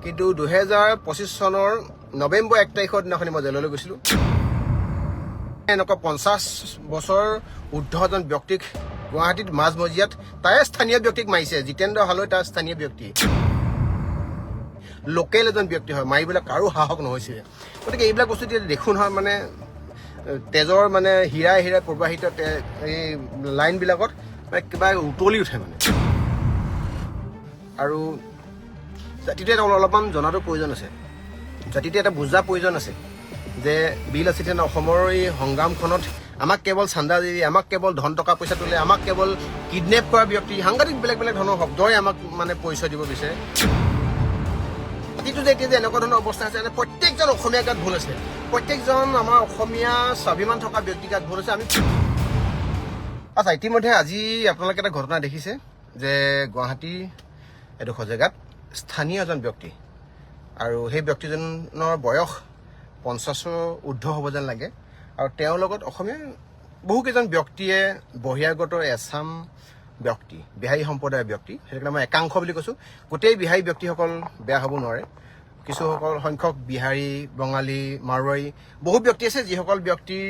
কিন্তু 2025 চনৰ নৱেম্বৰ 1 তাৰিখৰ দিনাখনি মই জেললৈ গৈছিলোঁ। এনেকুৱা 50 বছৰ ঊৰ্ধ্ব এজন ব্যক্তিক গুৱাহাটীত মাজমজিয়াত তাৰে স্থানীয় ব্যক্তিক মাৰিছে। জিতেন্দ্ৰ হালৈ তাৰ স্থানীয় ব্যক্তি, লোকেল এজন ব্যক্তি হয়, মাৰিবলৈ কাৰো সাহস নহৈছিলে। গতিকে এইবিলাক বস্তু যেতিয়া দেখোঁ নহয়, মানে তেজৰ মানে হীৰাই হীৰাই প্ৰবাহিত এই লাইনবিলাকত মানে কিবা উতলি উঠে মানে। আৰু জাতিটোৱে অলপমান জনাটো প্ৰয়োজন আছে, জাতিটোৱে এটা বুজা প্ৰয়োজন আছে যে বীৰ লাচিত সেনা অসমৰ এই সংগ্ৰামখনত আমাক কেৱল চান্দা দি, আমাক কেৱল ধন টকা পইচা তোলে, আমাক কেৱল কিডনেপ কৰা ব্যক্তি, সাংঘাতিক বেলেগ বেলেগ ধৰণৰ শব্দই আমাক মানে পৰিচয় দিব বিচাৰে। জাতিটো যে এতিয়া যে এনেকুৱা ধৰণৰ অৱস্থা আছে, প্ৰত্যেকজন অসমীয়াৰ গাত ভুল আছে, প্ৰত্যেকজন আমাৰ অসমীয়া স্বাভিমান থকা ব্যক্তিৰ গাত ভুল আছে। আমি আচ্ছা, ইতিমধ্যে আজি আপোনালোকে এটা ঘটনা দেখিছে যে গুৱাহাটীৰ এডোখৰ জেগাত স্থানীয় এজন ব্যক্তি, আৰু সেই ব্যক্তিজনৰ বয়স 50ৰ ঊৰ্ধ্ব হ'ব যেন লাগে, আৰু তেওঁৰ লগত অসমীয়া বহুকেইজন ব্যক্তিয়ে বহিৰাগত এছাম ব্যক্তি, বিহাৰী সম্প্ৰদায়ৰ ব্যক্তি, সেইকাৰণে মই একাংশ বুলি কৈছোঁ। গোটেই বিহাৰী ব্যক্তিসকল বেয়া হ'ব নোৱাৰে, কিছুসকল সংখ্যক বিহাৰী, বঙালী, মাৰোৱাৰী বহু ব্যক্তি আছে যিসকল ব্যক্তিৰ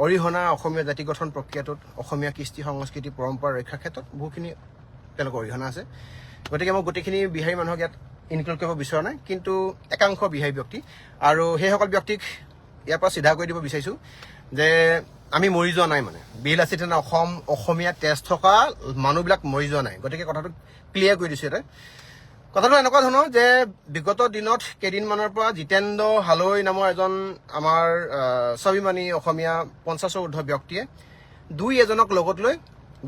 অৰিহণা অসমীয়া জাতি গঠন প্ৰক্ৰিয়াটোত, অসমীয়া কৃষ্টি সংস্কৃতি পৰম্পৰা ৰক্ষাৰ ক্ষেত্ৰত বহুখিনি তেওঁলোকৰ অৰিহণা আছে। গতিকে মই গোটেইখিনি বিহাৰী মানুহক ইয়াত ইনক্লুড কৰিব বিচৰা নাই, কিন্তু একাংশ বিহাৰী ব্যক্তি, আৰু সেইসকল ব্যক্তিক ইয়াৰ পৰা চিধা কৰি দিব বিচাৰিছোঁ যে আমি মৰি যোৱা নাই। মানে বীৰ লাচিত সেনা অসমীয়া তেজ থকা মানুহবিলাক মৰি যোৱা নাই। গতিকে কথাটো ক্লিয়াৰ কৰি দিছোঁ। কথাটো এনেকুৱা ধৰণৰ যে বিগত দিনত কেইদিনমানৰ পৰা জিতেন্দ্ৰ হালৈ নামৰ এজন আমাৰ স্বাভিমানী অসমীয়া 50ৰ ঊৰ্ধ্ব ব্যক্তিয়ে দুই এজনক লগত লৈ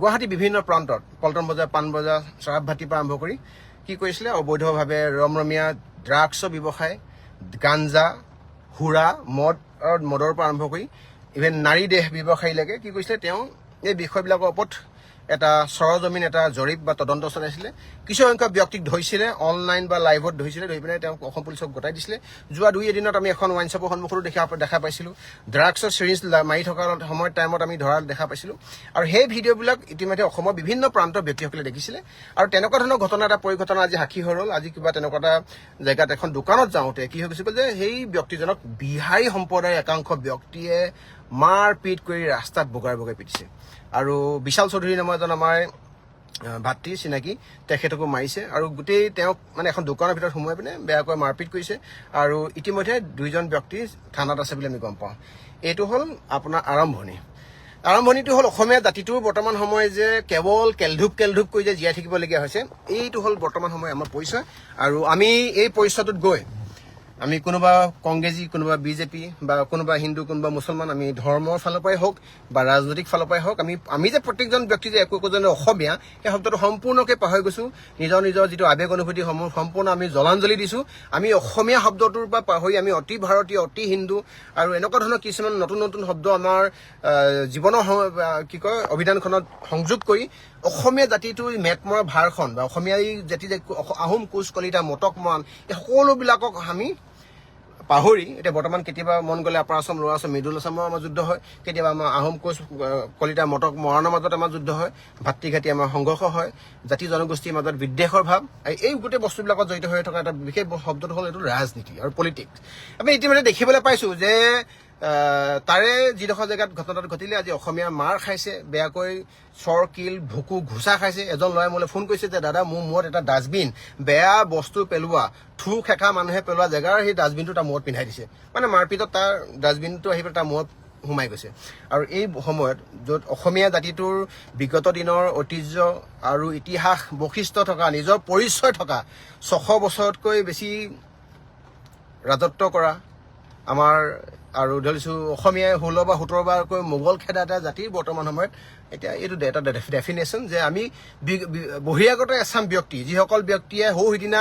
গুৱাহাটী বিভিন্ন প্ৰান্তত পল্টন বজাৰ, পাণ বজাৰ, চৰাবভাটিৰ পৰা আৰম্ভ কৰি কি কৰিছিলে, অবৈধভাৱে ৰমৰমীয়া ড্ৰাগছৰ ব্যৱসায়, গাঞ্জা, সুৰা, মদৰ পৰা আৰম্ভ কৰি ইভেন নাৰী দেহ ব্যৱসায়ীলৈকে কি কৰিছিলে, তেওঁ এই বিষয়বিলাকৰ ওপৰত এটা সৰজমিন এটা জৰীপ বা তদন্ত চলাইছিলে। কিছুসংখ্যক ব্যক্তিক ধৰিছিলে, অনলাইন বা লাইভত ধৰিছিলে, ধৰি পিনে তেওঁক অসম পুলিচক গতাই দিছিলে। যোৱা 2 এদিনত আমি এখন ৱাইন শ্বপৰ সন্মুখতো দেখা পাইছিলোঁ, ড্ৰাগছৰ চিৰিঞ্জ মাৰি থকা সময়ৰ টাইমত আমি ধৰা দেখা পাইছিলোঁ। আৰু সেই ভিডিঅ'বিলাক ইতিমধ্যে অসমৰ বিভিন্ন প্ৰান্তৰ ব্যক্তিসকলে দেখিছিলে। আৰু তেনেকুৱা ধৰণৰ ঘটনা এটা পৰিঘটনা আজি সাক্ষী হৈ ৰ'ল। আজি কিবা তেনেকুৱা এটা জেগাত এখন দোকানত যাওঁতে কি হৈ গৈছিল যে সেই ব্যক্তিজনক বিহাৰী সম্প্ৰদায়ৰ একাংশ ব্যক্তিয়ে মাৰ পিট কৰি ৰাস্তাত বগাই পিটিছে। আৰু বিশাল চৌধুৰী নামৰ এজন আমাৰ ভাতৃ চিনাকি, তেখেতকো মাৰিছে, আৰু গোটেই তেওঁক মানে এখন দোকানৰ ভিতৰত সোমোৱাই পিনে বেয়াকৈ মাৰপিট কৰিছে। আৰু ইতিমধ্যে 2জন ব্যক্তি থানাত আছে বুলি আমি গম পাওঁ। এইটো হ'ল আপোনাৰ আৰম্ভণিটো হ'ল অসমীয়া জাতিটোৰ বৰ্তমান সময় যে কেৱল কেলধূপ কৰি যে জীয়াই থাকিবলগীয়া হৈছে, এইটো হ'ল বৰ্তমান সময় আমাৰ পৰিচয়। আৰু আমি এই পৰিচয়টোত গৈ আমি কোনোবা কংগ্ৰেছী, কোনোবা বিজেপি, বা কোনোবা হিন্দু, কোনোবা মুছলমান, আমি ধৰ্মৰ ফালৰ পৰাই হওক বা ৰাজনৈতিক ফালৰ পৰাই হওক, আমি যে প্ৰত্যেকজন ব্যক্তি যে একোজনে অসমীয়া, সেই শব্দটো সম্পূৰ্ণকৈ পাহৰি গৈছোঁ। নিজৰ যিটো আৱেগ অনুভূতিসমূহ সম্পূৰ্ণ আমি জলাঞ্জলি দিছোঁ। আমি অসমীয়া শব্দটোৰ পৰা পাহৰি আমি অতি ভাৰতীয়, অতি হিন্দু আৰু এনেকুৱা ধৰণৰ কিছুমান নতুন শব্দ আমাৰ জীৱনৰ অভিধানখনত সংযোগ কৰি অসমীয়া জাতিটোৰ মেটমৰা ভাৰখন বা অসমীয়া জাতি যে আহোম, কোচ, কলিতা, মটক, মৰাণ, এই সকলোবিলাকক আমি পাহৰি এতিয়া বৰ্তমান কেতিয়াবা মন গ'লে আপাৰ আছাম, লোৱাৰ আছাম, মিডল আছামৰ আমাৰ যুদ্ধ হয়, কেতিয়াবা আমাৰ আহোম, কোচ, কলিতা, মটক, মৰাণৰ মাজত আমাৰ যুদ্ধ হয়, ভাতৃঘাটি আমাৰ সংঘৰ্ষ হয়, জাতি জনগোষ্ঠীৰ মাজত বিদ্বেষৰ ভাৱ, এই গোটেই বস্তুবিলাকত জড়িত হৈ থকা এটা বিশেষ শব্দটো হ'ল এইটো ৰাজনীতি আৰু পলিটিক্স। আমি ইতিমধ্যে দেখিবলৈ পাইছোঁ যে তাৰে যিডোখৰ জেগাত ঘটনাটো ঘটিলে, আজি অসমীয়া মাৰ খাইছে, বেয়াকৈ চৰ, কিল, ভুকু, ঘোচা খাইছে। এজন ল'ৰাই মোলৈ ফোন কৰিছে যে দাদা, মোৰ মূৰত এটা ডাষ্টবিন, বেয়া বস্তু পেলোৱা, থু খেকা মানুহে পেলোৱা জেগাৰ সেই ডাষ্টবিনটো তাৰ মূৰত পিন্ধাই দিছে। মানে মাৰপিটত তাৰ ডাষ্টবিনটো আহি পেলাই তাৰ মূৰত সোমাই গৈছে। আৰু এই সময়ত য'ত অসমীয়া জাতিটোৰ বিগত দিনৰ ঐতিহ্য আৰু ইতিহাস বৈশিষ্ট্য থকা, নিজৰ পৰিচয় থকা, 600 বছৰতকৈ বেছি ৰাজত্ব কৰা আমাৰ, আৰু ধৰিছোঁ অসমীয়াই 16 বা 17 বাৰকৈ মোগল খেদা এটা জাতিৰ বৰ্তমান সময়ত এতিয়া এইটো এটা ডেফিনেশ্যন যে আমি বহিৰাগত এছাম ব্যক্তি, যিসকল ব্যক্তিয়ে সিদিনা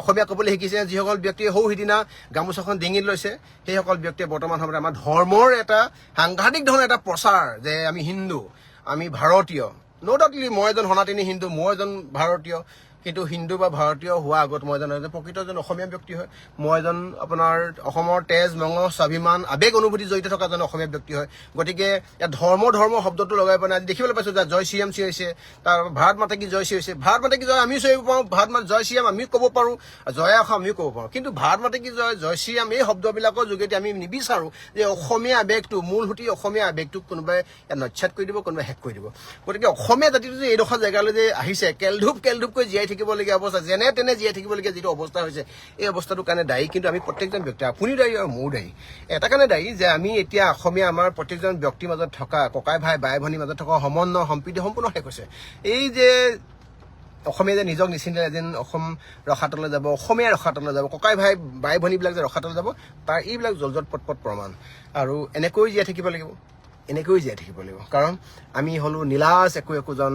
অসমীয়া ক'বলৈ শিকিছে, যিসকল ব্যক্তিয়ে সিদিনা গামোচাখন ডিঙিত লৈছে, সেইসকল ব্যক্তিয়ে বৰ্তমান সময়ত আমাৰ ধৰ্মৰ এটা সাংঘাতিক ধৰণৰ এটা প্ৰচাৰ যে আমি হিন্দু, আমি ভাৰতীয়। ন' ডাউটলি মই এজন সনাতনী হিন্দু, মই এজন ভাৰতীয়, কিন্তু হিন্দু বা ভাৰতীয় হোৱা আগত মই জানো যে প্ৰকৃত এজন অসমীয়া ব্যক্তি হয়, মই এজন আপোনাৰ অসমৰ তেজ মঙহ স্বাভিমান আৱেগ অনুভূতি জড়িত থকা এজন অসমীয়া ব্যক্তি হয়। গতিকে ইয়াত ধৰ্ম শব্দটো লগাই পেলাই আজি দেখিবলৈ পাইছোঁ যে জয় শ্ৰীৰাম চিঞৰিছে, তাৰ ভাৰত মাতা কি জয় চিঞৰিছে। ভাৰত মাতা কি জয় আমিও চিঞৰিব পাৰোঁ, ভাৰত মাতা জয় শ্ৰীৰাম আমিও ক'ব পাৰোঁ, জয় আশা আমিও ক'ব পাৰোঁ। কিন্তু ভাৰত মাতা কি জয় শ্ৰীৰাম এই শব্দবিলাকৰ যোগেদি আমি নিবিচাৰোঁ যে অসমীয়া আৱেগটো মূল সুঁতি অসমীয়া আৱেগটোক কোনোবাই ইয়াত নচ্ছাত কৰি দিব, কোনোবাই শেষ কৰি দিব। গতিকে অসমীয়া জাতিটো যে এইডোখৰ জেগালৈ যে আহিছে কেলধূপকৈ জীয়াই থাকিবলগীয়া অৱস্থা, যেনে তেনে জীয়াই থাকিবলগীয়া যিটো অৱস্থা হৈছে, এই অৱস্থাটোৰ কাৰণে দায়ী কিন্তু আমি প্ৰত্যেকজন ব্যক্তি, আপুনি দায়ী আৰু ময়ো দায়ী। এটা কাৰণে দায়ী যে আমি এতিয়া অসমীয়া আমাৰ প্ৰত্যেকজন ব্যক্তিৰ মাজত থকা ককাই ভাই বাই ভনীৰ মাজত থকা সমন্বয় সম্প্ৰীতি সম্পূৰ্ণ শেষ হৈছে। এই যে অসমীয়া যে নিজক নিচিন্তে এদিন অসম ৰসাতলৈ যাব, অসমীয়া ৰসাতলৈ যাব, ককাই ভাই বাই ভনীবিলাক যে ৰসাতলৈ যাব, তাৰ এইবিলাক জলজট পটপট প্ৰমাণ। আৰু এনেকৈ জীয়াই থাকিব লাগিব, কাৰণ আমি হ'লো নীলাজ একোজন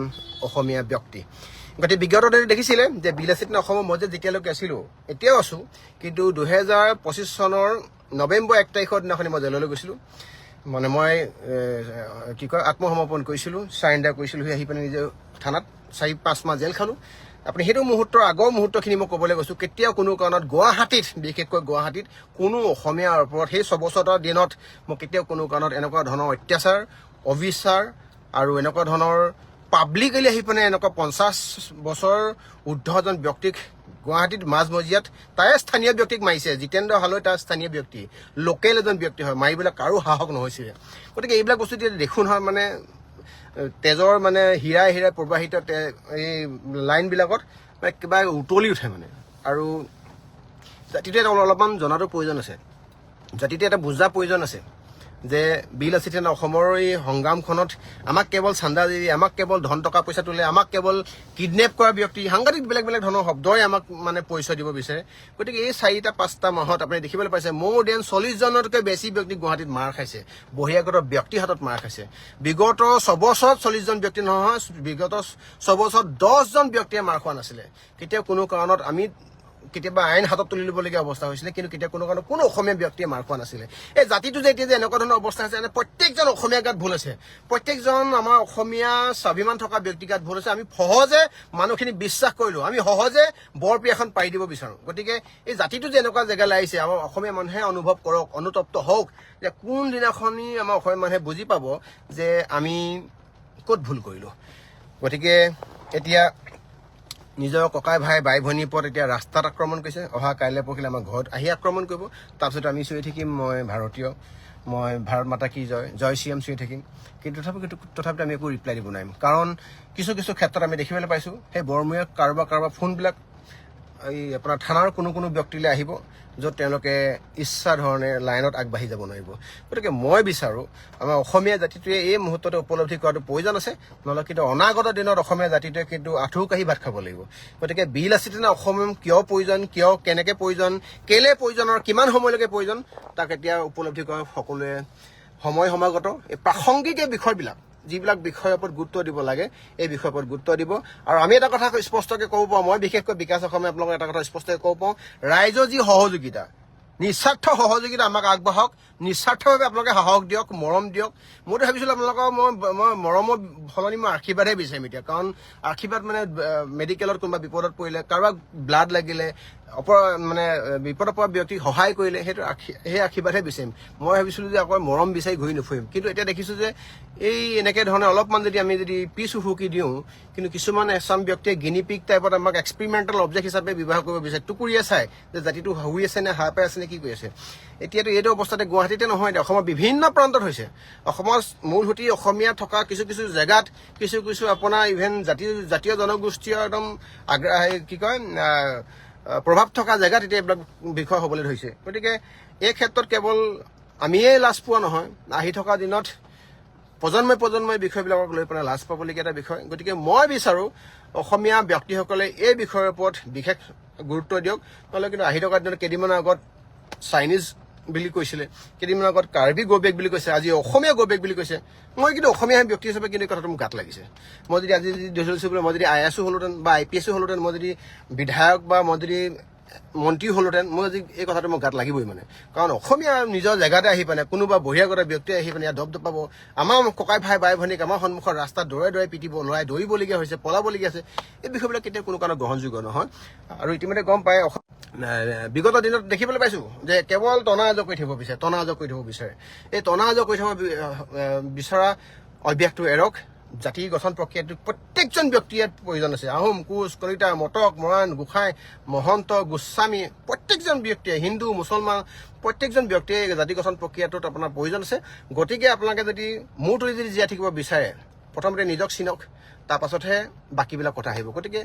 অসমীয়া ব্যক্তি। গতিকে বিগত দিনত দেখিছিলে যে বিলাসীত অসমৰ মই যে যেতিয়ালৈকে আছিলোঁ, এতিয়াও আছোঁ, কিন্তু 2025 চনৰ নৱেম্বৰ 1 তাৰিখৰ দিনাখনি মই জেললৈ গৈছিলোঁ। মানে মই আত্মসমৰ্পণ কৰিছিলোঁ, চাৰেণ্ডাৰ কৰিছিলোঁ, আহি পিনে নিজে থানাত 4-5 মাহ জেল খালোঁ। আপুনি সেইটো মুহূৰ্তৰ আগৰ মুহূৰ্তখিনি মই ক'বলৈ গৈছোঁ, কেতিয়াও কোনো কাৰণত গুৱাহাটীত, বিশেষকৈ গুৱাহাটীত কোনো অসমীয়াৰ ওপৰত সেই 6 বছৰৰ দিনত মই কেতিয়াও কোনো কাৰণত এনেকুৱা ধৰণৰ অত্যাচাৰ অবিচাৰ আৰু এনেকুৱা ধৰণৰ পাব্লিকলি আহি পিনে এনেকুৱা 50 বছৰ ঊৰ্ধ এজন ব্যক্তিক গুৱাহাটীত মাজমজিয়াত তাৰে স্থানীয় ব্যক্তিক মাৰিছে। জিতেন্দ্ৰ হালৈ তাৰ স্থানীয় ব্যক্তি, লোকেল এজন ব্যক্তি হয়, মাৰিবলৈ কাৰো সাহস নহৈছিলে। গতিকে এইবিলাক বস্তু এতিয়া দেখোঁ নহয়, মানে তেজৰ মানে হীৰাই প্ৰবাহিত এই লাইনবিলাকত মানে কিবা উতলি উঠে মানে। আৰু জাতিটোৱে অলপমান জনাটো প্ৰয়োজন আছে, জাতিটোৱে এটা বুজা প্ৰয়োজন আছে যে বিলাসীতে অসমৰ এই সংগ্ৰামখনত আমাক কেৱল চান্দা দি, আমাক কেৱল ধন টকা পইচা তোলে, আমাক কেৱল কিডনেপ কৰা ব্যক্তি, সাংঘাতিক বেলেগ ধৰণৰ শব্দই আমাক মানে পৰিচয় দিব বিচাৰে। গতিকে এই 4-5টা মাহত আপুনি দেখিবলৈ পাইছে মোৰ দেন 40 জনতকৈ বেছি ব্যক্তি গুৱাহাটীত মাৰ খাইছে, বহিৰাগত ব্যক্তিৰ হাতত মাৰ খাইছে। বিগত 6 বছৰত 40 জন ব্যক্তি নহয়, বিগত 6 বছৰত 10 জন ব্যক্তিয়ে মাৰ খোৱা নাছিলে। কেতিয়াও কোনো কাৰণত আমি কেতিয়াবা আইন হাতত তুলি ল'বলগীয়া অৱস্থা হৈছিলে, কিন্তু কেতিয়া কোনো কাৰণত কোনো অসমীয়া ব্যক্তিয়ে মাৰ খোৱা নাছিলে। এই জাতিটো যে এতিয়া যে এনেকুৱা ধৰণৰ অৱস্থা আছে, প্ৰত্যেকজন অসমীয়া গাত ভুল আছে, প্ৰত্যেকজন আমাৰ অসমীয়া স্বাভিমান থকা ব্যক্তি গাত ভুল আছে। আমি সহজে মানুহখিনি বিশ্বাস কৰিলোঁ, আমি সহজে বৰপিয়া এখন পাৰি দিব বিচাৰোঁ। গতিকে এই জাতিটো যে এনেকুৱা জেগালৈ আহিছে, আমাৰ অসমীয়া মানুহে অনুভৱ কৰক, অনুতপ্ত হওক যে কোনদিনাখনি আমাৰ অসমীয়া মানুহে বুজি পাব যে আমি ক'ত ভুল কৰিলোঁ। গতিকে এতিয়া নিজৰ ককাই ভাই বাই ভনীৰ ওপৰত এতিয়া ৰাস্তাত আক্ৰমণ কৰিছে, অহা কাইলৈ পৰহিলৈ আমাৰ ঘৰত আহি আক্ৰমণ কৰিব। তাৰপিছত আমি চিঞৰি থাকিম মই ভাৰতীয়, মই ভাৰত মাতা কি জয় শ্ৰীৰাম চিঞৰি থাকিম। কিন্তু তথাপিতো আমি একো ৰিপ্লাই দিব নোৱাৰিম, কাৰণ কিছু ক্ষেত্ৰত আমি দেখিবলৈ পাইছোঁ সেই বৰমূৰীয়া কাৰোবাৰ ফোনবিলাক এই আপোনাৰ থানাৰ কোনো ব্যক্তিলৈ আহিব, য'ত তেওঁলোকে ইচ্ছা ধৰণে লাইনত আগবাঢ়ি যাব নোৱাৰিব। গতিকে মই বিচাৰোঁ আমাৰ অসমীয়া জাতিটোৱে এই মুহূৰ্ততে উপলব্ধি কৰাটো প্ৰয়োজন আছে, নহ'লে কিন্তু অনাগত দিনত অসমীয়া জাতিটোৱে কিন্তু আঁঠু কাঢ়ি ভাত খাব লাগিব। গতিকে বিলাসীতে অসম কিয় প্ৰয়োজন, কেনেকৈ প্ৰয়োজন, কেলে প্ৰয়োজন আৰু কিমান সময়লৈকে প্ৰয়োজন, তাক এতিয়া উপলব্ধি কৰা সকলোৱে সময় সমাগত। এই প্ৰাসংগিক এই বিষয়বিলাক, যিবিলাক বিষয়ৰ ওপৰত গুৰুত্ব দিব লাগে, এই বিষয়ৰ ওপৰত গুৰুত্ব দিব। আৰু আমি এটা কথা স্পষ্টকৈ ক'ব পাৰোঁ, মই বিশেষকৈ বিকাশ অসমে আপোনালোকক এটা কথা স্পষ্টকৈ ক'ব পাৰোঁ, ৰাইজৰ যি সহযোগিতা, নিস্বাৰ্থ সহযোগিতা আমাক আগবাঢ়ক, নিস্বাৰ্থভাৱে আপোনালোকে সাহস দিয়ক, মৰম দিয়ক। মইতো ভাবিছিলোঁ আপোনালোকৰ মই মৰমৰ সলনি মই আশীৰ্বাদহে বিচাৰিম এতিয়া, কাৰণ আশীৰ্বাদ মানে মেডিকেলত কোনোবা বিপদত পৰিলে, কাৰোবাক ব্লাড লাগিলে, মানে বিপদত পৰা ব্যক্তিক সহায় কৰিলে, সেই আশীৰ্বাদহে বিচাৰিম। মই ভাবিছিলোঁ যে আকৌ মৰম বিচাৰি ঘূৰি নুফুৰিম, কিন্তু এতিয়া দেখিছোঁ যে এই এনেকৈ ধৰণে অলপমান আমি যদি পিছ উহুকি দিওঁ, কিন্তু কিছুমান এচাম ব্যক্তিয়ে গিনিপিক টাইপত আমাক এক্সপেৰিমেণ্টেল অবজেক্ট হিচাপে ব্যৱহাৰ কৰিব বিচাৰে, টুকুৰিয়ে চাই যে জাতিটো শুই আছে নে সাৰ পাই আছে নে কি কৰি আছে। এতিয়াতো এইটো অৱস্থাতে গুৱাহাটীতে নহয়, অসমৰ বিভিন্ন প্ৰান্তত হৈছে। অসমৰ মূল সুঁতি অসমীয়া থকা কিছু জেগাত কিছু আপোনাৰ ইভেন জাতীয় জনগোষ্ঠীয় একদম প্ৰভাৱ থকা জেগাত এতিয়া এইবিলাক বিষয় হ'বলৈ ধৰিছে। গতিকে এই ক্ষেত্ৰত কেৱল আমিয়ে লাজ পোৱা নহয়, আহি থকা দিনত প্ৰজন্মই বিষয়বিলাকক লৈ পেলাই লাজ পাবলগীয়া এটা বিষয়। গতিকে মই বিচাৰোঁ অসমীয়া ব্যক্তিসকলে এই বিষয়ৰ ওপৰত বিশেষ গুৰুত্ব দিয়ক, নহ'লে কিন্তু আহি থকা দিনত কেইদিনমানৰ আগত চাইনিজ বুলি কৈছিলে, কেইদিনমানৰ আগত কাৰ্বি গ'বেক বুলি কৈছে, আজি অসমীয়া গ'বেক বুলি কৈছে। মই কিন্তু অসমীয়া ব্যক্তি হিচাপে কিন্তু কথাটো মোৰ গাত লাগিছে। মই যদি আজি যদি মই যদি IAS হ'লোহেঁতেন বা IPS হ'লোহেঁতেন, মই যদি বিধায়ক বা মই যদি মন্ত্ৰী হ'লোহেঁতেন মই আজি এই কথাটো মোৰ গাত লাগিবই মানে কাৰণ অসমীয়া নিজৰ জেগাতে আহি পেলাই কোনোবা বহিৰাগত ব্যক্তিয়ে আহি পেলাই ইয়াত দপদপাব আমাৰ ককাই ভাই বাই ভনীক আমাৰ সন্মুখৰ ৰাস্তাত দৌৰাই পিটিব ল'ৰাই দৌৰিবলগীয়া হৈছে পলাবলগীয়া আছে এই বিষয়বিলাক কেতিয়াও কোনো কাৰণত গ্ৰহণযোগ্য নহয় আৰু ইতিমধ্যে গম পায় বিগত দিনত দেখিবলৈ পাইছোঁ যে কেৱল টনা আজৰ কৰি থাকিব বিচাৰে এই টনা আজৰ কৰি থাকিব বিচৰা অভ্যাসটো এৰক জাতি গঠন প্ৰক্ৰিয়াটো প্ৰত্যেকজন ব্যক্তিৰ ইয়াত প্ৰয়োজন আছে আহোম কোচ কলিতা মটক মৰাণ গোসাঁই মহন্ত গোস্বামী প্ৰত্যেকজন ব্যক্তিয়ে হিন্দু মুছলমান প্ৰত্যেকজন ব্যক্তিয়ে জাতি গঠন প্ৰক্ৰিয়াটোত আপোনাৰ প্ৰয়োজন আছে গতিকে আপোনালোকে যদি মূৰ তুলি যদি জীয়াই থাকিব বিচাৰে প্ৰথমতে নিজক চিনক তাৰ পাছতহে বাকীবিলাক কথা আহিব গতিকে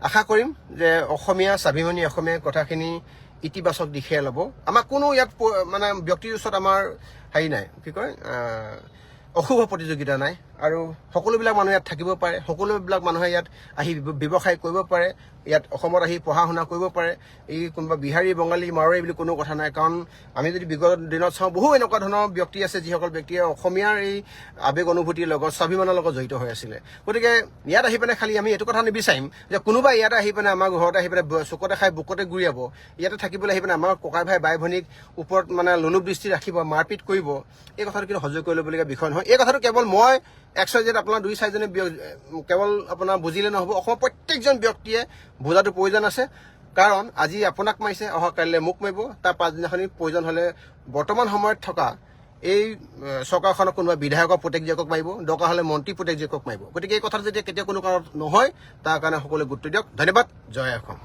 আশা কৰিম যে অসমীয়া স্বাভিমানী অসমীয়া কথাখিনি ইতিবাচক দিশে ল'ব আমাৰ কোনো ইয়াত মানে ব্যক্তিৰ ওচৰত আমাৰ হেৰি নাই কি কয় অশুভ প্ৰতিযোগিতা নাই আৰু সকলোবিলাক মানুহ ইয়াত থাকিব পাৰে সকলোবিলাক মানুহে ইয়াত আহি ব্যৱসায় কৰিব পাৰে ইয়াত অসমত আহি পঢ়া শুনা কৰিব পাৰে এই কোনোবা বিহাৰী বঙালী মাৰোৱাৰী বুলি কোনো কথা নাই কাৰণ আমি যদি বিগত দিনত চাওঁ বহু এনেকুৱা ধৰণৰ ব্যক্তি আছে যিসকল ব্যক্তিয়ে অসমীয়াৰ এই আৱেগ অনুভূতিৰ লগত স্বাভিমানৰ লগত জড়িত হৈ আছিলে গতিকে ইয়াত আহি পেলাই খালি আমি এইটো কথা নিবিচাৰিম যে কোনোবাই ইয়াতে আহি পেলাই আমাৰ ঘৰতে আহি পেলাই চুকতে খাই বুকতে গুৰিয়াব ইয়াতে থাকিবলৈ আহি পেলাই আমাৰ ককাই ভাই বাই ভনীক ওপৰত মানে লোলুপ দৃষ্টি ৰাখিব মাৰপিট কৰিব এই কথাটো কিন্তু সহ্য কৰি ল'বলগীয়া বিষয় নহয় এই কথাটো কেৱল মই XYZ আপোনাৰ 2-4জনে কেৱল আপোনাৰ বুজিলে নহ'ব অসমৰ প্ৰত্যেকজন ব্যক্তিয়ে বুজাটো প্ৰয়োজন আছে কাৰণ আজি আপোনাক মাৰিছে অহা কাইলৈ মোক মাৰিব তাৰ পাছদিনাখনি প্ৰয়োজন হ'লে বৰ্তমান সময়ত থকা এই চৰকাৰখনৰ কোনোবা বিধায়কৰ পুতেকজীয়েকক মাৰিব দৰকাৰ হ'লে মন্ত্ৰী পুতেকজীয়েকক মাৰিব গতিকে এই কথাটো যেতিয়া কেতিয়া কোনো কাৰণত নহয় তাৰ কাৰণে সকলোৱে গুৰুত্ব দিয়ক ধন্যবাদ জয় অসম